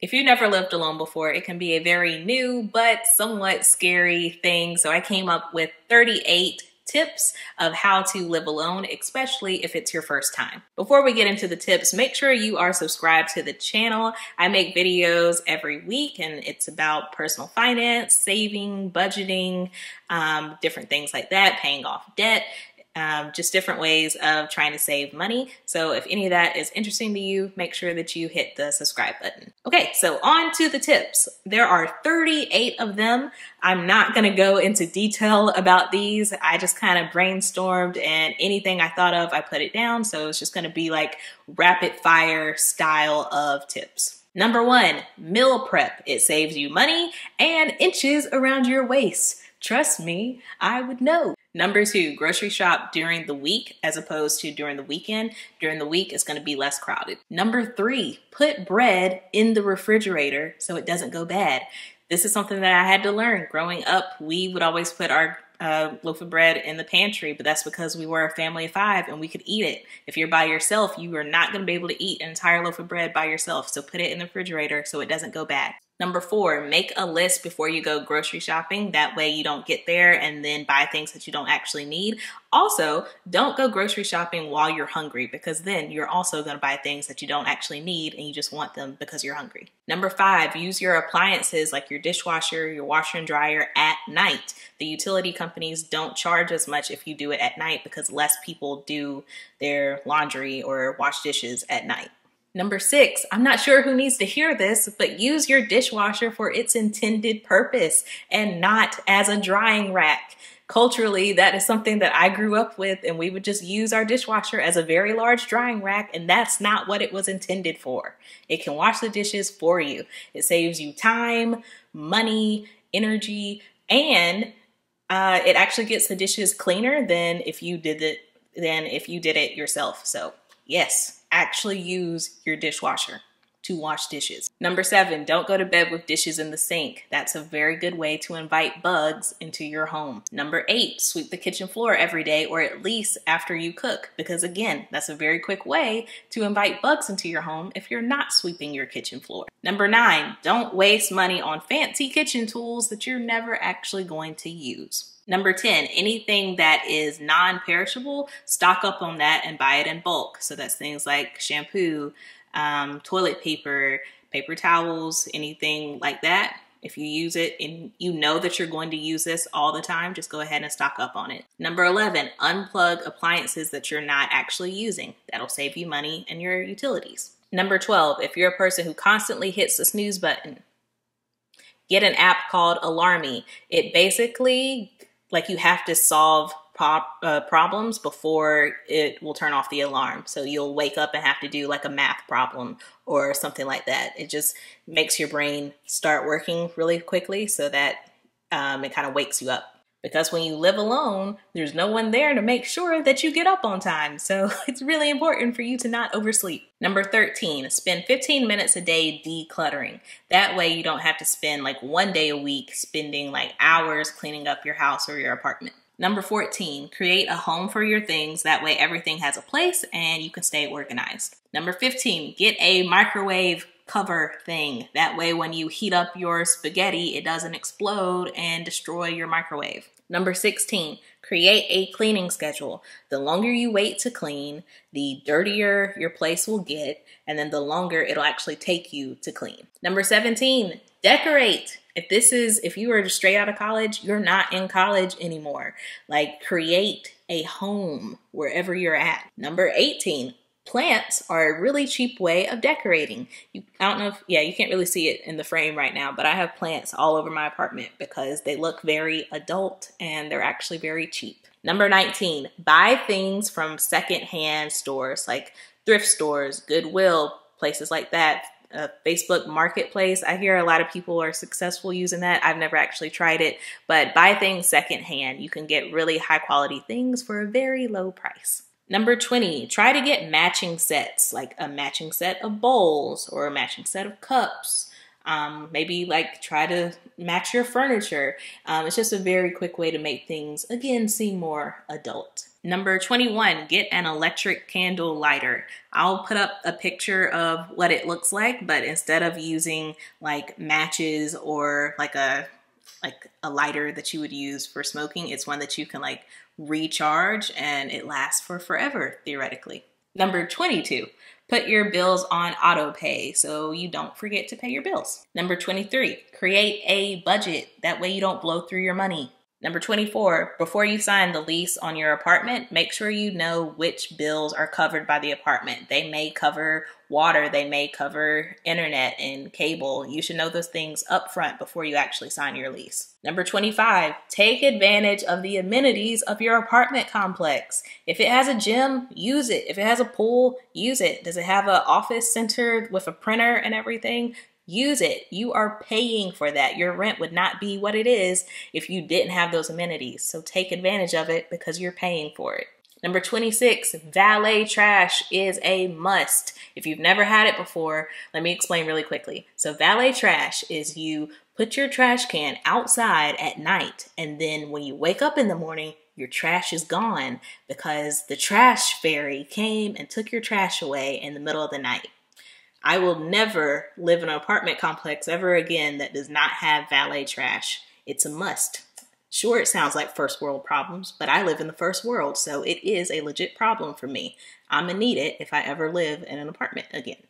If you've never lived alone before, it can be a very new but somewhat scary thing. So I came up with 38 tips of how to live alone, especially if it's your first time. Before we get into the tips, make sure you are subscribed to the channel. I make videos every week and it's about personal finance, saving, budgeting, different things like that, paying off debt. Just different ways of trying to save money. So if any of that is interesting to you, make sure that you hit the subscribe button. Okay, so on to the tips. There are 38 of them. I'm not gonna go into detail about these. I just kind of brainstormed and anything I thought of, I put it down. So it's just gonna be like rapid fire style of tips. Number 1, meal prep. It saves you money and inches around your waist. Trust me, I would know. Number 2, grocery shop during the week as opposed to during the weekend. During the week, it's going to be less crowded. Number 3, put bread in the refrigerator so it doesn't go bad. This is something that I had to learn. Growing up, we would always put our loaf of bread in the pantry, but that's because we were a family of 5 and we could eat it. If you're by yourself, you are not going to be able to eat an entire loaf of bread by yourself. So put it in the refrigerator so it doesn't go bad. Number 4, make a list before you go grocery shopping. That way you don't get there and then buy things that you don't actually need. Also, don't go grocery shopping while you're hungry because then you're also going to buy things that you don't actually need and you just want them because you're hungry. Number 5, use your appliances like your dishwasher, your washer and dryer at night. The utility companies don't charge as much if you do it at night because less people do their laundry or wash dishes at night. Number 6, I'm not sure who needs to hear this, but use your dishwasher for its intended purpose and not as a drying rack. Culturally, that is something that I grew up with, and we would just use our dishwasher as a very large drying rack, and that's not what it was intended for. It can wash the dishes for you. It saves you time, money, energy, and it actually gets the dishes cleaner than if you did it yourself. So yes, actually use your dishwasher to wash dishes. Number 7, don't go to bed with dishes in the sink. That's a very good way to invite bugs into your home. Number 8, sweep the kitchen floor every day or at least after you cook, because again, that's a very quick way to invite bugs into your home if you're not sweeping your kitchen floor. Number 9, don't waste money on fancy kitchen tools that you're never actually going to use. Number 10, anything that is non-perishable, stock up on that and buy it in bulk. So that's things like shampoo, toilet paper, paper towels, anything like that. If you use it and you know that you're going to use this all the time, just go ahead and stock up on it. Number 11, unplug appliances that you're not actually using. That'll save you money and your utilities. Number 12, if you're a person who constantly hits the snooze button, get an app called Alarmy. It basically, like, you have to solve problems before it will turn off the alarm. So you'll wake up and have to do like a math problem or something like that. It just makes your brain start working really quickly so that it kind of wakes you up. Because when you live alone, there's no one there to make sure that you get up on time. So it's really important for you to not oversleep. Number 13, spend 15 minutes a day decluttering. That way you don't have to spend like one day a week spending like hours cleaning up your house or your apartment. Number 14, create a home for your things. That way everything has a place and you can stay organized. Number 15, get a microwave cover thing. That way when you heat up your spaghetti, it doesn't explode and destroy your microwave. Number 16, create a cleaning schedule. The longer you wait to clean, the dirtier your place will get, and then the longer it'll actually take you to clean. Number 17, decorate. If you are just straight out of college, you're not in college anymore. Like, create a home wherever you're at. Number 18, plants are a really cheap way of decorating. You can't really see it in the frame right now, but I have plants all over my apartment because they look very adult and they're actually very cheap. Number 19, buy things from secondhand stores like thrift stores, Goodwill, places like that. Facebook Marketplace. I hear a lot of people are successful using that. I've never actually tried it, but buy things secondhand. You can get really high quality things for a very low price. Number 20, try to get matching sets, like a matching set of bowls or a matching set of cups. Maybe like try to match your furniture. It's just a very quick way to make things, again, seem more adult. Number 21, get an electric candle lighter. I'll put up a picture of what it looks like, but instead of using like matches or like a lighter that you would use for smoking, it's one that you can like recharge and it lasts for forever, theoretically. Number 22, put your bills on auto pay so you don't forget to pay your bills. Number 23, create a budget. That way you don't blow through your money. Number 24, before you sign the lease on your apartment, make sure you know which bills are covered by the apartment. They may cover water, they may cover internet and cable. You should know those things up front before you actually sign your lease. Number 25, take advantage of the amenities of your apartment complex. If it has a gym, use it. If it has a pool, use it. Does it have an office center with a printer and everything? Use it. You are paying for that. Your rent would not be what it is if you didn't have those amenities. So take advantage of it because you're paying for it. Number 26, valet trash is a must. If you've never had it before, let me explain really quickly. So valet trash is you put your trash can outside at night, and then when you wake up in the morning, your trash is gone because the trash fairy came and took your trash away in the middle of the night. I will never live in an apartment complex ever again that does not have valet trash. It's a must. Sure, it sounds like first world problems, but I live in the first world, so it is a legit problem for me. I'm gonna need it if I ever live in an apartment again.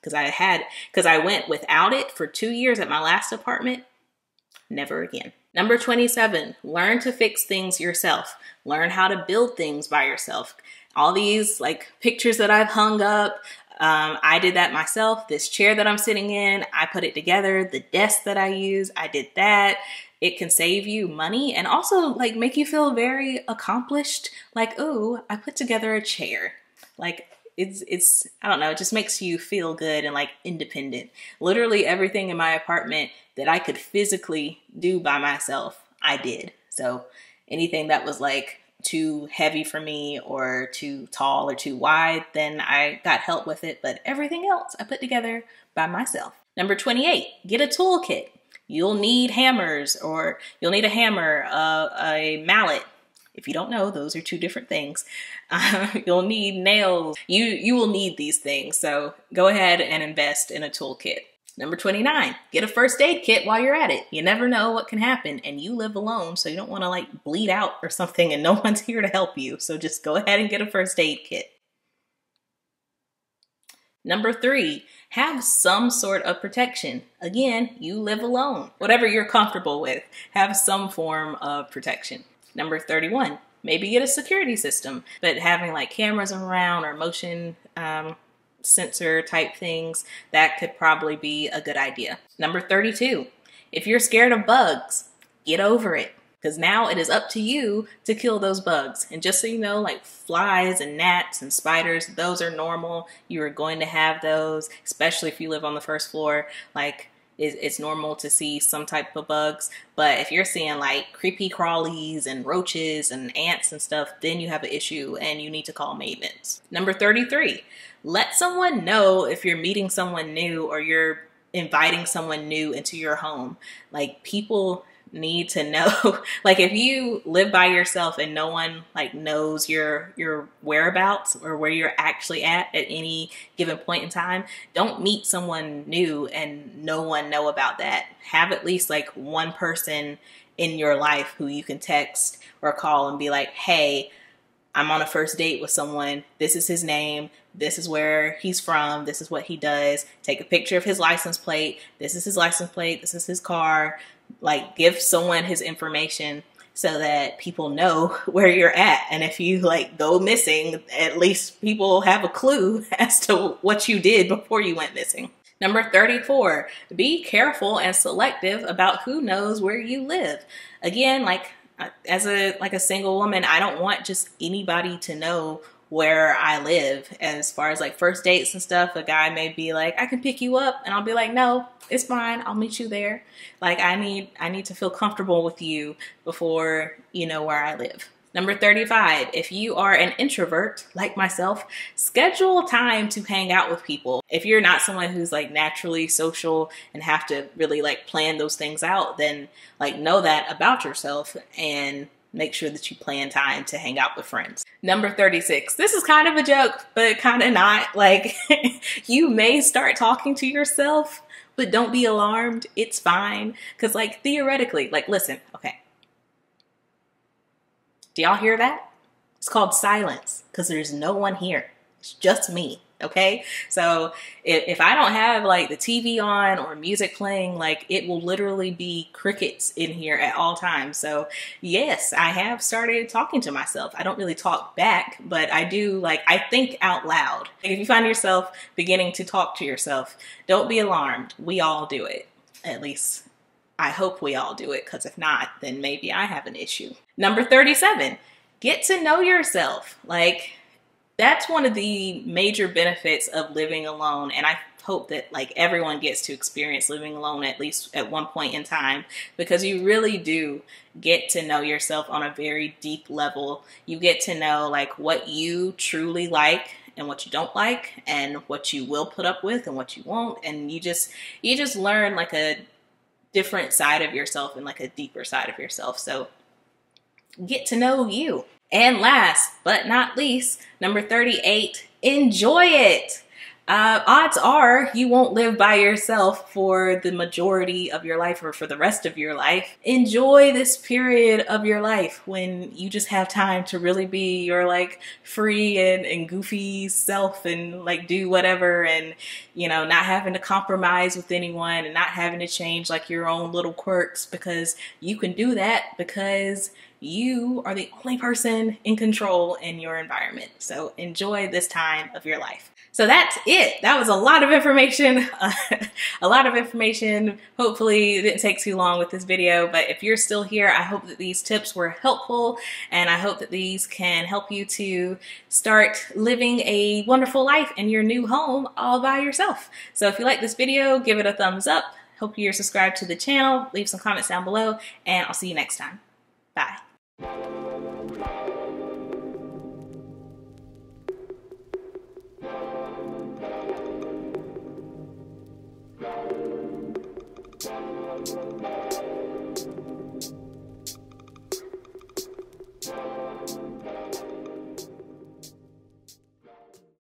Because I went without it for 2 years at my last apartment. Never again. Number 27, learn to fix things yourself. Learn how to build things by yourself. All these like pictures that I've hung up, I did that myself. This chair that I'm sitting in, I put it together. The desk that I use, I did that. It can save you money and also like make you feel very accomplished. Like, oh, I put together a chair. Like it's I don't know, it just makes you feel good and like independent. Literally everything in my apartment that I could physically do by myself, I did. So anything that was like too heavy for me or too tall or too wide, then I got help with it. But everything else I put together by myself. Number 28, get a toolkit. You'll need hammers, or you'll need a hammer, a mallet. If you don't know, those are two different things. You'll need nails. You will need these things. So go ahead and invest in a toolkit. Number 29, get a first aid kit while you're at it. You never know what can happen, and you live alone, so you don't want to like bleed out or something and no one's here to help you. So just go ahead and get a first aid kit. Number 3, have some sort of protection. Again, you live alone. Whatever you're comfortable with, have some form of protection. Number 31, maybe get a security system, but having like cameras around or motion sensor type things, that could probably be a good idea. Number 32, if you're scared of bugs, get over it. Because now it is up to you to kill those bugs. And just so you know, like flies and gnats and spiders, those are normal. You are going to have those, especially if you live on the first floor. Like it's normal to see some type of bugs. But if you're seeing like creepy crawlies and roaches and ants and stuff, then you have an issue and you need to call maintenance. Number 33, let someone know if you're meeting someone new or you're inviting someone new into your home. Like people need to know. Like if you live by yourself and no one like knows your whereabouts or where you're actually at any given point in time, don't meet someone new and no one know about that. Have at least like one person in your life who you can text or call and be like, hey, I'm on a first date with someone. This is his name. This is where he's from. This is what he does. Take a picture of his license plate. This is his license plate. This is his car. Like give someone his information so that people know where you're at. And if you like go missing, at least people have a clue as to what you did before you went missing. Number 34, be careful and selective about who knows where you live. Again, like as a single woman, I don't want just anybody to know where I live. As far as like first dates and stuff, a guy may be like, I can pick you up, and I'll be like, no, it's fine, I'll meet you there. Like I need to feel comfortable with you before you know where I live. Number 35, if you are an introvert like myself, schedule time to hang out with people. If you're not someone who's like naturally social and have to really like plan those things out, then like know that about yourself and make sure that you plan time to hang out with friends. Number 36. This is kind of a joke, but kind of not. Like, you may start talking to yourself, but don't be alarmed. It's fine. Because, like, theoretically, like, listen, okay. Do y'all hear that? It's called silence because there's no one here. It's just me. Okay. So if I don't have like the TV on or music playing, like it will literally be crickets in here at all times. So yes, I have started talking to myself. I don't really talk back, but I do, like, I think out loud. If you find yourself beginning to talk to yourself, don't be alarmed. We all do it. At least I hope we all do it, because if not, then maybe I have an issue. Number 37, get to know yourself. Like, that's one of the major benefits of living alone. And I hope that like everyone gets to experience living alone at least at one point in time, because you really do get to know yourself on a very deep level. You get to know like what you truly like and what you don't like, and what you will put up with and what you won't. And you just learn like a different side of yourself and like a deeper side of yourself. So get to know you. And last but not least, number 38, enjoy it. Odds are you won't live by yourself for the majority of your life or for the rest of your life. Enjoy this period of your life when you just have time to really be your like free and goofy self and like do whatever, and you know, not having to compromise with anyone and not having to change like your own little quirks, because you can do that because you are the only person in control in your environment. So enjoy this time of your life. So that's it. That was a lot of information. Hopefully it didn't take too long with this video, but if you're still here, I hope that these tips were helpful, and I hope that these can help you to start living a wonderful life in your new home all by yourself. So if you like this video, give it a thumbs up. Hope you're subscribed to the channel. Leave some comments down below, and I'll see you next time. Bye.